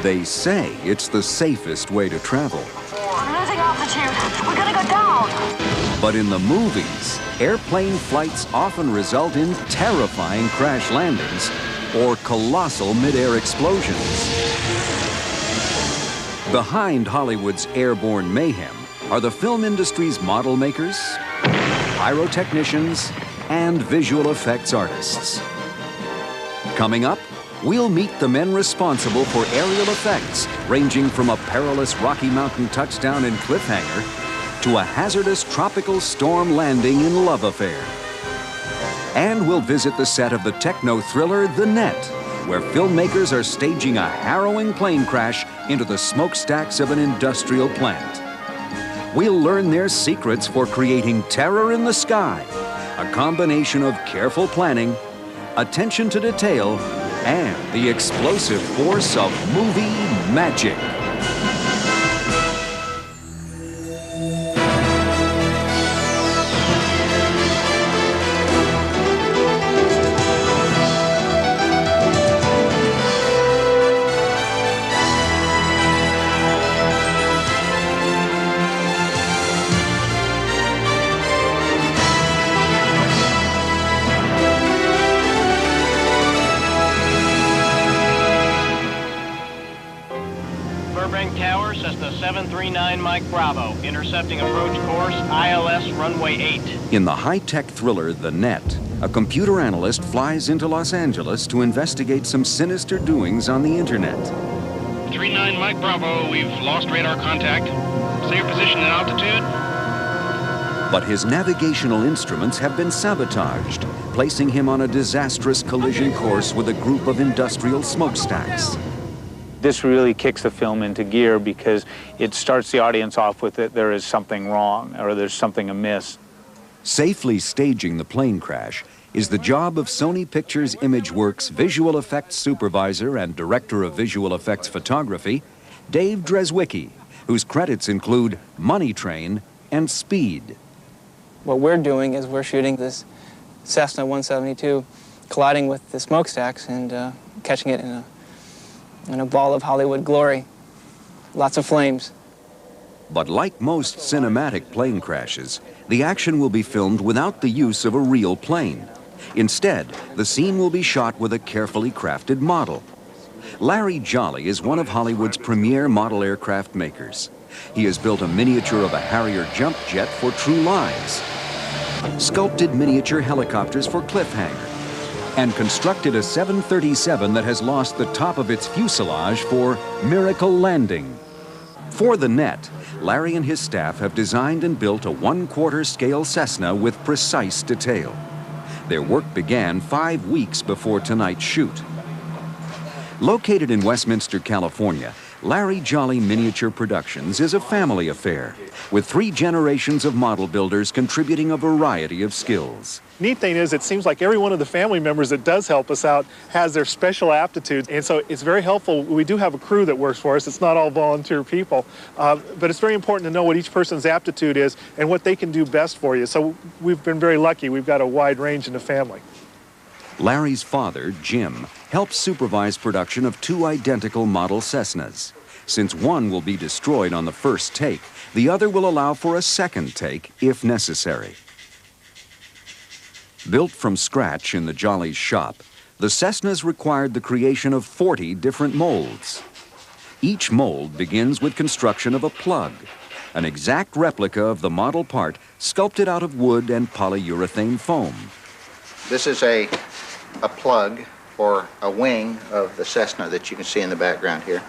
They say it's the safest way to travel. I'm losing altitude. We're gonna go down. But in the movies, airplane flights often result in terrifying crash landings or colossal mid-air explosions. Behind Hollywood's airborne mayhem are the film industry's model makers, pyrotechnicians, and visual effects artists. Coming up, we'll meet the men responsible for aerial effects, ranging from a perilous Rocky Mountain touchdown in Cliffhanger to a hazardous tropical storm landing in Love Affair. And we'll visit the set of the techno thriller The Net, where filmmakers are staging a harrowing plane crash into the smokestacks of an industrial plant. We'll learn their secrets for creating terror in the sky, a combination of careful planning, attention to detail, and the explosive force of movie magic. Tower, Cessna 739 Mike Bravo, intercepting approach course ILS runway 8. In the high-tech thriller The Net, a computer analyst flies into Los Angeles to investigate some sinister doings on the internet. 39 Mike Bravo, we've lost radar contact. Say your position and altitude. But his navigational instruments have been sabotaged, placing him on a disastrous collision course with a group of industrial smokestacks. This really kicks the film into gear because it starts the audience off with that there is something wrong or there's something amiss. Safely staging the plane crash is the job of Sony Pictures Imageworks visual effects supervisor and director of visual effects photography, Dave Dreswicki, whose credits include Money Train and Speed. What we're doing is we're shooting this Cessna 172 colliding with the smokestacks and catching it in a ball of Hollywood glory. Lots of flames. But like most cinematic plane crashes, the action will be filmed without the use of a real plane. Instead, the scene will be shot with a carefully crafted model. Larry Jolly is one of Hollywood's premier model aircraft makers. He has built a miniature of a Harrier jump jet for True Lies, sculpted miniature helicopters for Cliffhanger, and constructed a 737 that has lost the top of its fuselage for Miracle Landing. For The Net, Larry and his staff have designed and built a 1/4 scale Cessna with precise detail. Their work began 5 weeks before tonight's shoot. Located in Westminster, California, Larry Jolly Miniature Productions is a family affair, with 3 generations of model builders contributing a variety of skills. Neat thing is, it seems like every one of the family members that does help us out has their special aptitudes, and so it's very helpful. We do have a crew that works for us. It's not all volunteer people, but it's very important to know what each person's aptitude is and what they can do best for you. So we've been very lucky. We've got a wide range in the family. Larry's father, Jim, helps supervise production of 2 identical model Cessnas. Since one will be destroyed on the first take, the other will allow for a second take if necessary. Built from scratch in the Jolly's shop, the Cessnas required the creation of 40 different molds. Each mold begins with construction of a plug, an exact replica of the model part sculpted out of wood and polyurethane foam. This is a plug for a wing of the Cessna that you can see in the background here.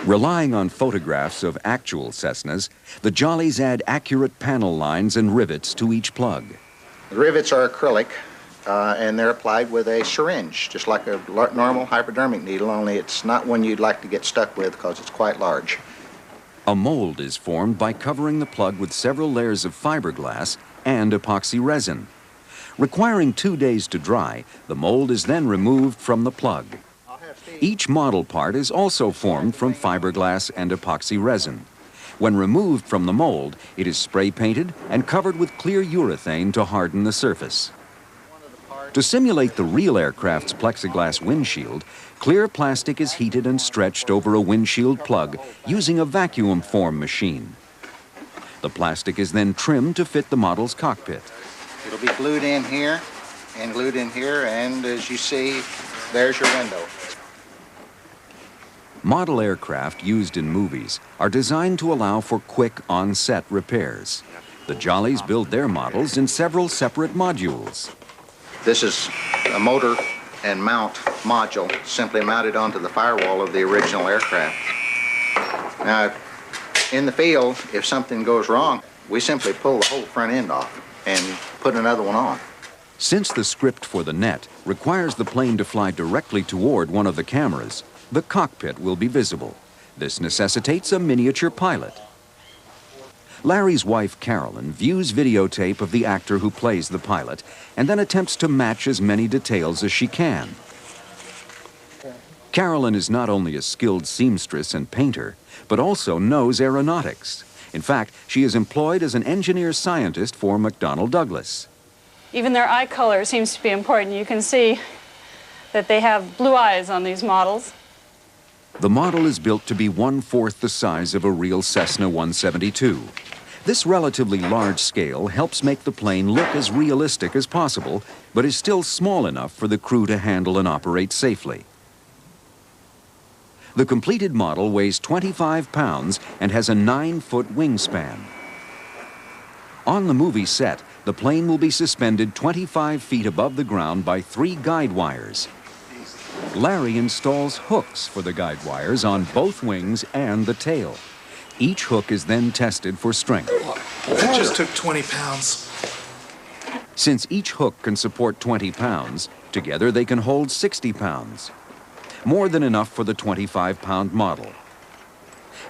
Relying on photographs of actual Cessnas, the Jollies add accurate panel lines and rivets to each plug. The rivets are acrylic, and they're applied with a syringe, just like a normal hypodermic needle, only it's not one you'd like to get stuck with because it's quite large. A mold is formed by covering the plug with several layers of fiberglass and epoxy resin. Requiring 2 days to dry, the mold is then removed from the plug. Each model part is also formed from fiberglass and epoxy resin. When removed from the mold, it is spray painted and covered with clear urethane to harden the surface. To simulate the real aircraft's plexiglass windshield, Clear plastic is heated and stretched over a windshield plug using a vacuum form machine. The plastic is then trimmed to fit the model's cockpit. It'll be glued in here and glued in here, and as you see, there's your window. Model aircraft used in movies are designed to allow for quick on-set repairs. The Jollies build their models in several separate modules. This is a motor and mount module simply mounted onto the firewall of the original aircraft. Now, in the field, if something goes wrong, we simply pull the whole front end off and put another one on. Since the script for the Net requires the plane to fly directly toward one of the cameras, the cockpit will be visible. This necessitates a miniature pilot. Larry's wife, Carolyn, views videotape of the actor who plays the pilot and then attempts to match as many details as she can. Carolyn is not only a skilled seamstress and painter, but also knows aeronautics. In fact, she is employed as an engineer-scientist for McDonnell Douglas. Even their eye color seems to be important. You can see that they have blue eyes on these models. The model is built to be 1/4 the size of a real Cessna 172. This relatively large scale helps make the plane look as realistic as possible, but is still small enough for the crew to handle and operate safely. The completed model weighs 25 pounds and has a 9-foot wingspan. On the movie set, the plane will be suspended 25 feet above the ground by 3 guide wires. Larry installs hooks for the guide wires on both wings and the tail. Each hook is then tested for strength. That just took 20 pounds. Since each hook can support 20 pounds, together they can hold 60 pounds. More than enough for the 25-pound model.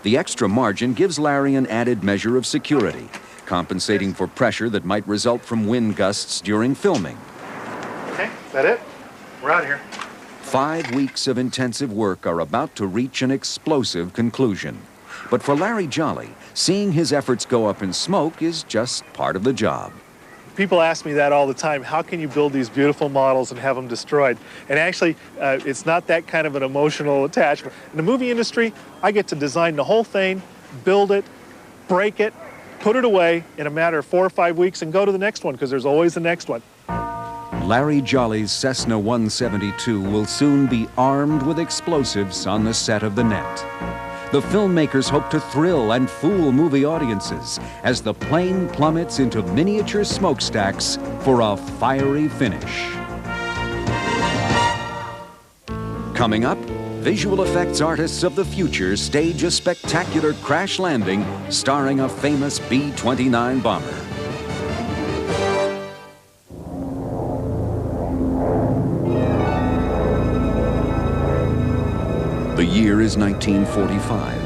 The extra margin gives Larry an added measure of security, compensating for pressure that might result from wind gusts during filming. Okay, is that it? We're out of here. 5 weeks of intensive work are about to reach an explosive conclusion. But for Larry Jolly, seeing his efforts go up in smoke is just part of the job. People ask me that all the time. How can you build these beautiful models and have them destroyed? And actually, it's not that kind of an emotional attachment. In the movie industry, I get to design the whole thing, build it, break it, put it away in a matter of 4 or 5 weeks and go to the next one, because there's always the next one. Larry Jolly's Cessna 172 will soon be armed with explosives on the set of the Net. The filmmakers hope to thrill and fool movie audiences as the plane plummets into miniature smokestacks for a fiery finish. Coming up, visual effects artists of the future stage a spectacular crash landing starring a famous B-29 bomber. The year is 1945.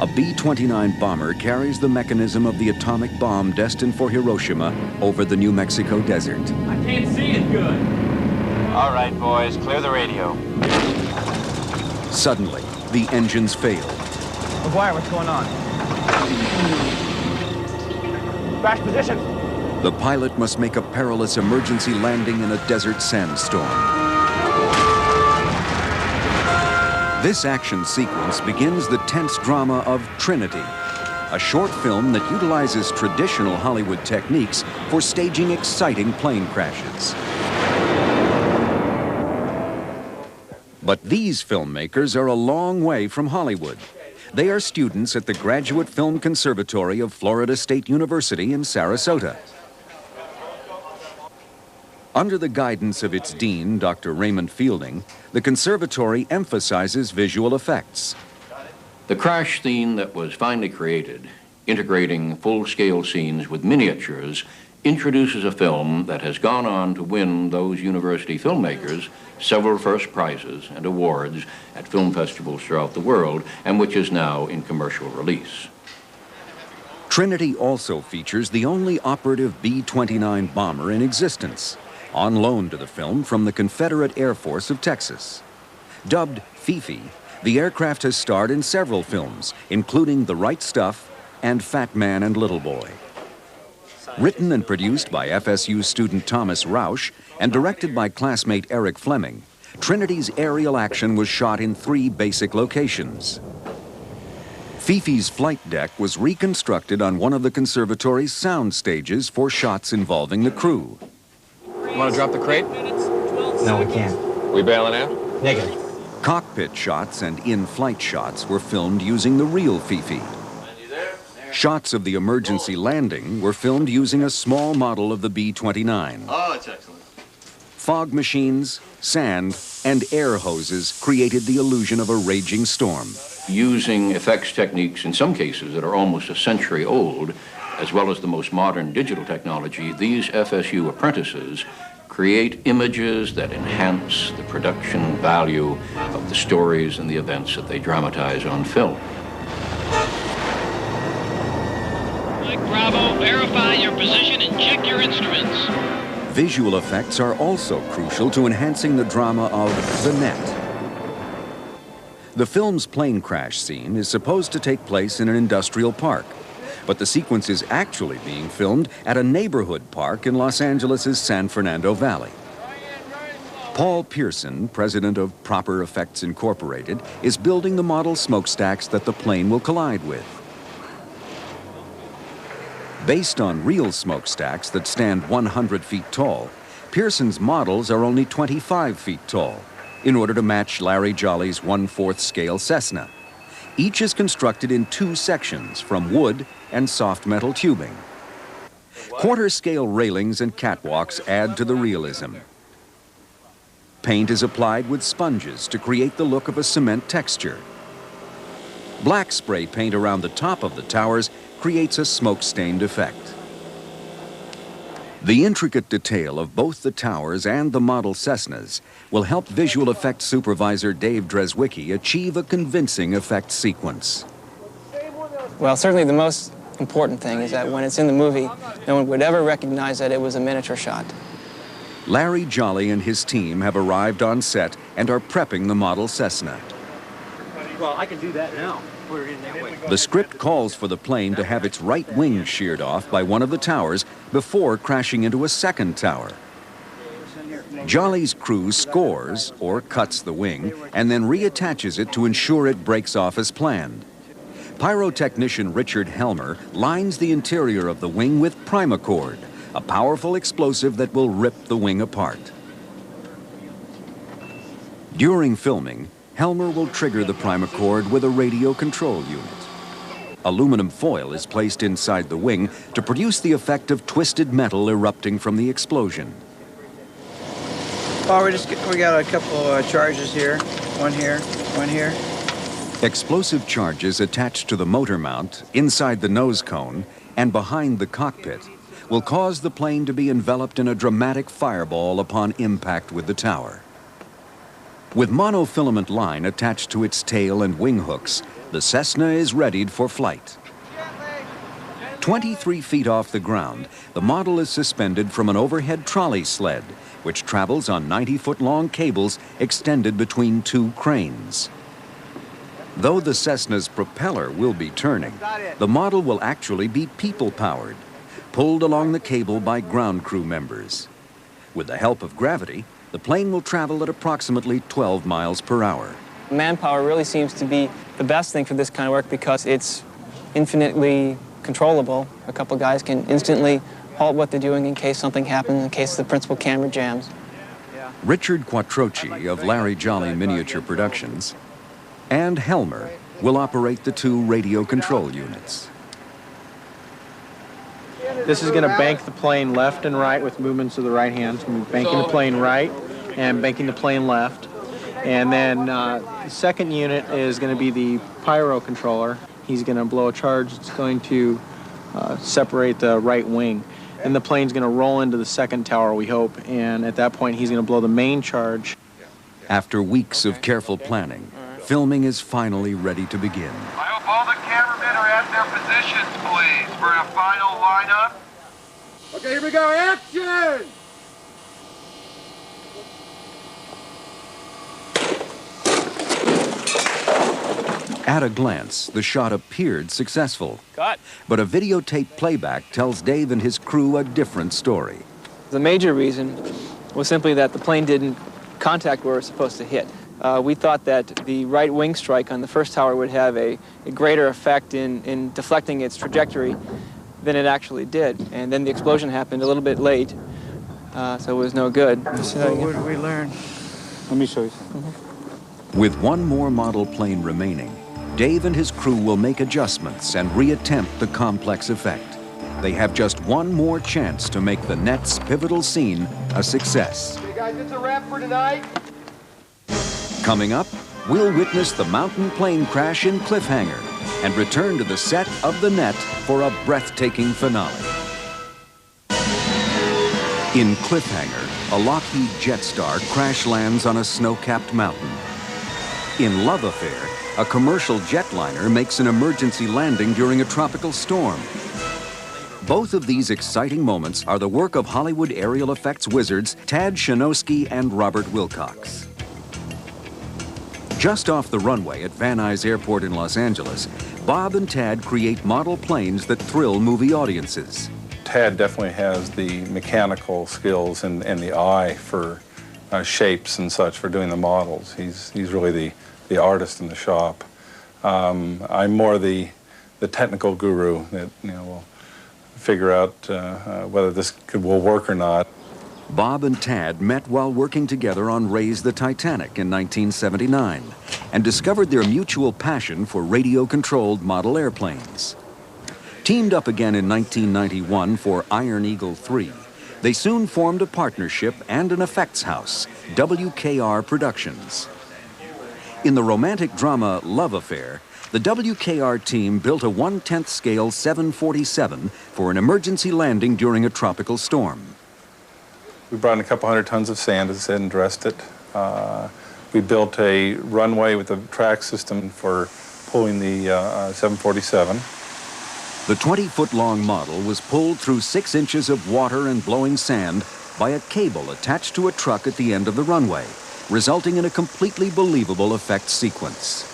A B-29 bomber carries the mechanism of the atomic bomb destined for Hiroshima over the New Mexico desert. I can't see it good. All right, boys, clear the radio. Suddenly, the engines fail. McGuire, what's going on? Crash position. The pilot must make a perilous emergency landing in a desert sandstorm. This action sequence begins the tense drama of Trinity, a short film that utilizes traditional Hollywood techniques for staging exciting plane crashes. But these filmmakers are a long way from Hollywood. They are students at the Graduate Film Conservatory of Florida State University in Sarasota. Under the guidance of its dean, Dr. Raymond Fielding, the conservatory emphasizes visual effects. The crash scene that was finally created, integrating full-scale scenes with miniatures, introduces a film that has gone on to win those university filmmakers several first prizes and awards at film festivals throughout the world, and which is now in commercial release. Trinity also features the only operative B-29 bomber in existence, on loan to the film from the Confederate Air Force of Texas. Dubbed Fifi, the aircraft has starred in several films, including The Right Stuff and Fat Man and Little Boy. Written and produced by FSU student Thomas Rausch and directed by classmate Eric Fleming, Trinity's aerial action was shot in 3 basic locations. Fifi's flight deck was reconstructed on one of the conservatory's sound stages for shots involving the crew. You want to drop the crate? No, we can't. We bailing out? Negative. Cockpit shots and in-flight shots were filmed using the real Fifi. Shots of the emergency landing were filmed using a small model of the B-29. Oh, it's excellent. Fog machines, sand, and air hoses created the illusion of a raging storm. Using effects techniques, in some cases, that are almost a century old, as well as the most modern digital technology, these FSU apprentices create images that enhance the production value of the stories and the events that they dramatize on film. Mike Bravo, verify your position and check your instruments. Visual effects are also crucial to enhancing the drama of The Net. The film's plane crash scene is supposed to take place in an industrial park, but the sequence is actually being filmed at a neighborhood park in Los Angeles' San Fernando Valley. Paul Pearson, president of Proper Effects Incorporated, is building the model smokestacks that the plane will collide with. Based on real smokestacks that stand 100 feet tall, Pearson's models are only 25 feet tall, in order to match Larry Jolly's 1/4 scale Cessna. Each is constructed in 2 sections from wood and soft metal tubing. Quarter-scale railings and catwalks add to the realism. Paint is applied with sponges to create the look of a cement texture. Black spray paint around the top of the towers creates a smoke-stained effect. The intricate detail of both the towers and the model Cessnas will help visual effects supervisor Dave Dreswicki achieve a convincing effect sequence. Well, certainly the most important thing is that when it's in the movie, no one would ever recognize that it was a miniature shot. Larry Jolly and his team have arrived on set and are prepping the model Cessna. Well, I can do that now. We're in that way. The script calls for the plane to have its right wing sheared off by one of the towers before crashing into a second tower. Jolly's crew scores, or cuts the wing, and then reattaches it to ensure it breaks off as planned. Pyrotechnician Richard Helmer lines the interior of the wing with primacord, a powerful explosive that will rip the wing apart. During filming, Helmer will trigger the primacord with a radio control unit. Aluminum foil is placed inside the wing to produce the effect of twisted metal erupting from the explosion. Oh, we got a couple charges here. One here, one here. Explosive charges attached to the motor mount, inside the nose cone, and behind the cockpit will cause the plane to be enveloped in a dramatic fireball upon impact with the tower. With monofilament line attached to its tail and wing hooks, the Cessna is readied for flight. 23 feet off the ground, the model is suspended from an overhead trolley sled, which travels on 90-foot-long cables extended between 2 cranes. Though the Cessna's propeller will be turning, the model will actually be people-powered, pulled along the cable by ground crew members. With the help of gravity, the plane will travel at approximately 12 miles per hour. Manpower really seems to be the best thing for this kind of work because it's infinitely controllable. A couple guys can instantly halt what they're doing in case something happens, in case the principal camera jams. Richard Quattrochi of Larry Jolly Miniature Productions and Helmer will operate the 2 radio control units. This is going to bank the plane left and right with movements of the right hand. So banking the plane right and banking the plane left. And then the second unit is going to be the pyro controller. He's going to blow a charge. It's going to separate the right wing. And the plane's going to roll into the second tower, we hope. And at that point, he's going to blow the main charge. After weeks of careful planning, filming is finally ready to begin. I hope all the cameramen are at their positions, please, for a final lineup. Okay, here we go. Action! At a glance, the shot appeared successful. Cut. But a videotape playback tells Dave and his crew a different story. The major reason was simply that the plane didn't contact where we're supposed to hit. We thought that the right wing strike on the first tower would have a greater effect in deflecting its trajectory than it actually did. And then the explosion happened a little bit late, so it was no good. So what did we learn? Let me show you. With one more model plane remaining, Dave and his crew will make adjustments and reattempt the complex effect. They have just one more chance to make the Net's pivotal scene a success. Okay, guys, it's a wrap for tonight. Coming up, we'll witness the mountain plane crash in Cliffhanger and return to the set of The Net for a breathtaking finale. In Cliffhanger, a Lockheed Jetstar crash lands on a snow-capped mountain. In Love Affair, a commercial jetliner makes an emergency landing during a tropical storm. Both of these exciting moments are the work of Hollywood aerial effects wizards Tad Shanowski and Robert Wilcox. Just off the runway at Van Nuys Airport in Los Angeles, Bob and Tad create model planes that thrill movie audiences. Tad definitely has the mechanical skills and the eye for shapes and such for doing the models. He's really the artist in the shop. I'm more the technical guru that will figure out whether this will work or not. Bob and Tad met while working together on Raise the Titanic in 1979 and discovered their mutual passion for radio-controlled model airplanes. Teamed up again in 1991 for Iron Eagle 3, they soon formed a partnership and an effects house, WKR Productions. In the romantic drama Love Affair, the WKR team built a 1/10 scale 747 for an emergency landing during a tropical storm. We brought in a couple hundred tons of sand, as I said, and dressed it. We built a runway with a track system for pulling the 747. The 20-foot-long model was pulled through 6 inches of water and blowing sand by a cable attached to a truck at the end of the runway, resulting in a completely believable effect sequence.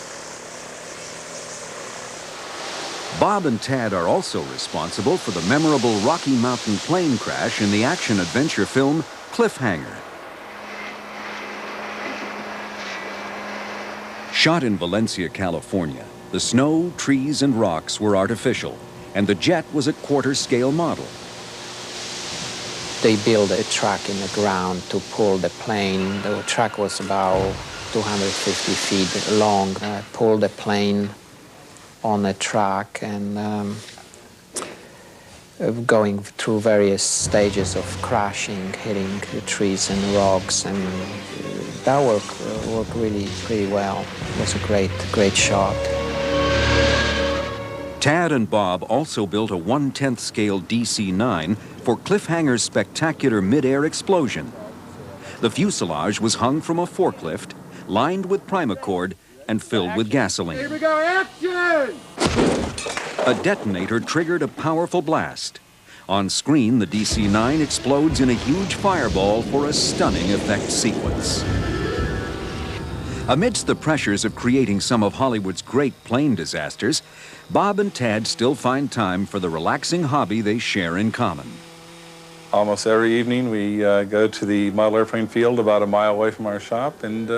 Bob and Tad are also responsible for the memorable Rocky Mountain plane crash in the action-adventure film Cliffhanger. Shot in Valencia, California, the snow, trees, and rocks were artificial, and the jet was a quarter-scale model. They built a track in the ground to pull the plane. The track was about 250 feet long. I pulled the plane on a track and going through various stages of crashing, hitting the trees and rocks, and that worked really pretty well. It was a great shot. Tad and Bob also built a 1/10 scale DC-9 for Cliffhanger's spectacular mid-air explosion. The fuselage was hung from a forklift, lined with primacord, and filled with gasoline. Here we go, action! A detonator triggered a powerful blast. On screen, the DC-9 explodes in a huge fireball for a stunning effect sequence. Amidst the pressures of creating some of Hollywood's great plane disasters, Bob and Tad still find time for the relaxing hobby they share in common. Almost every evening we go to the model airplane field about a mile away from our shop and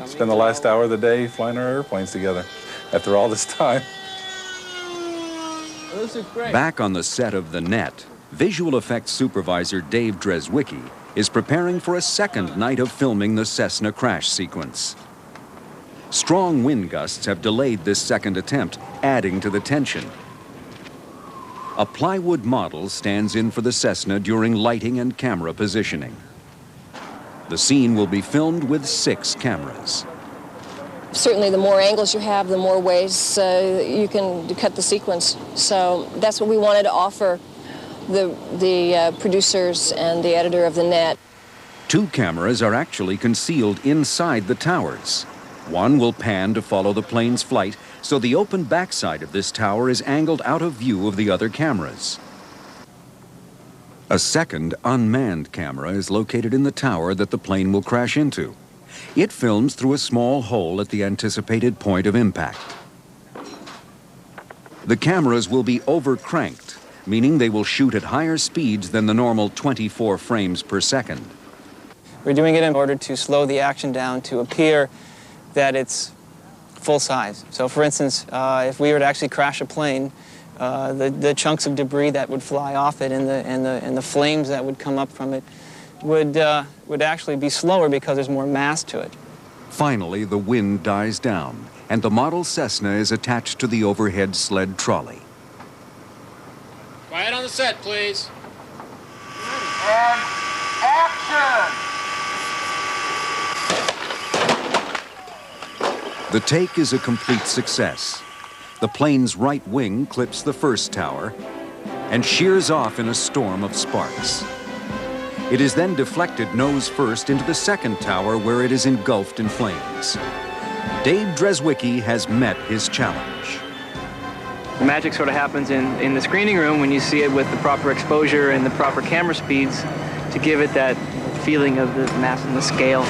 spend the last hour of the day flying our airplanes together after all this time. This is great. Back on the set of The Net, visual effects supervisor Dave Dreswicki is preparing for a second night of filming the Cessna crash sequence. Strong wind gusts have delayed this second attempt, adding to the tension. A plywood model stands in for the Cessna during lighting and camera positioning. The scene will be filmed with 6 cameras. Certainly, the more angles you have, the more ways you can cut the sequence. So that's what we wanted to offer the producers and the editor of The Net. 2 cameras are actually concealed inside the towers. One will pan to follow the plane's flight, so the open backside of this tower is angled out of view of the other cameras. A second unmanned camera is located in the tower that the plane will crash into. It films through a small hole at the anticipated point of impact. The cameras will be overcranked, meaning they will shoot at higher speeds than the normal 24 frames per second. We're doing it in order to slow the action down to appear that it's full size. So for instance, if we were to actually crash a plane, the chunks of debris that would fly off it and the flames that would come up from it would actually be slower because there's more mass to it. Finally, the wind dies down, and the model Cessna is attached to the overhead sled trolley. Quiet on the set, please. And action! The take is a complete success. The plane's right wing clips the first tower and shears off in a storm of sparks. It is then deflected nose first into the second tower, where it is engulfed in flames. Dave Dreswicki has met his challenge. The magic sort of happens in the screening room when you see it with the proper exposure and the proper camera speeds to give it that feeling of the mass and the scale.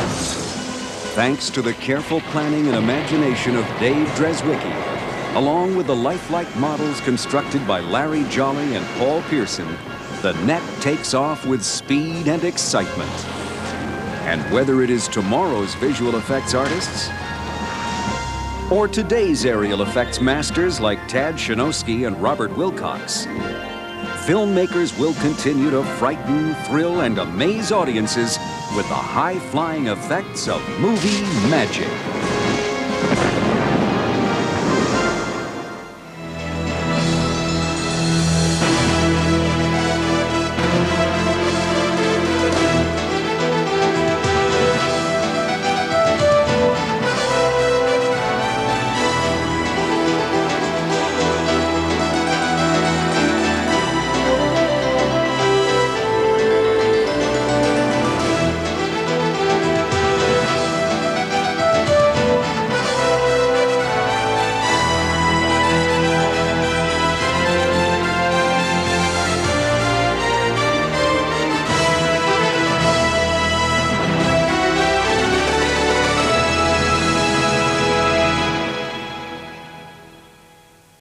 Thanks to the careful planning and imagination of Dave Dreswicki, along with the lifelike models constructed by Larry Jolly and Paul Pearson, the Net takes off with speed and excitement. And whether it is tomorrow's visual effects artists or today's aerial effects masters like Tad Shinosky and Robert Wilcox, filmmakers will continue to frighten, thrill, and amaze audiences with the high-flying effects of movie magic.